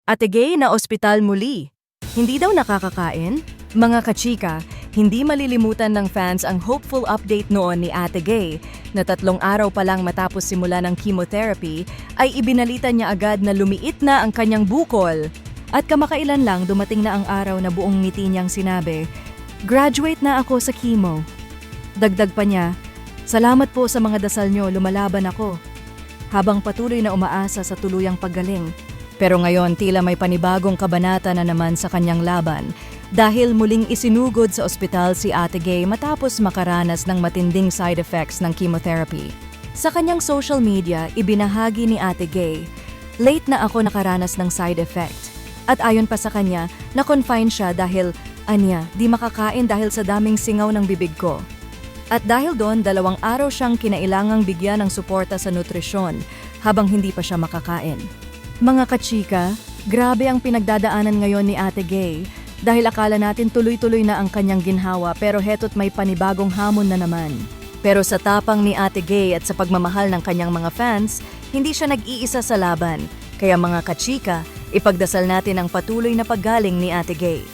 Ate Gay na ospital muli. Hindi daw nakakakain? Mga kachika, hindi malilimutan ng fans ang hopeful update noon ni Ate Gay na 3 araw pa lang matapos simula ng chemotherapy ay ibinalita niya agad na lumiit na ang kanyang bukol. At kamakailan lang dumating na ang araw na buong ngiti niyang sinabi, "Graduate na ako sa chemo." Dagdag pa niya, "Salamat po sa mga dasal niyo, lumalaban ako." Habang patuloy na umaasa sa tuluyang paggaling. Pero ngayon tila may panibagong kabanata na naman sa kanyang laban dahil muling isinugod sa ospital si Ate Gay matapos makaranas ng matinding side effects ng chemotherapy. Sa kanyang social media, ibinahagi ni Ate Gay, "Late na ako nakaranas ng side effect." At ayon pa sa kanya, na-confine siya dahil, anya, di makakain dahil sa daming singaw ng bibig ko. At dahil doon, 2 araw siyang kinailangang bigyan ng suporta sa nutrisyon habang hindi pa siya makakain. Mga kachika, grabe ang pinagdadaanan ngayon ni Ate Gay dahil akala natin tuloy-tuloy na ang kanyang ginhawa pero heto't may panibagong hamon na naman. Pero sa tapang ni Ate Gay at sa pagmamahal ng kanyang mga fans, hindi siya nag-iisa sa laban. Kaya mga kachika, ipagdasal natin ang patuloy na paggaling ni Ate Gay.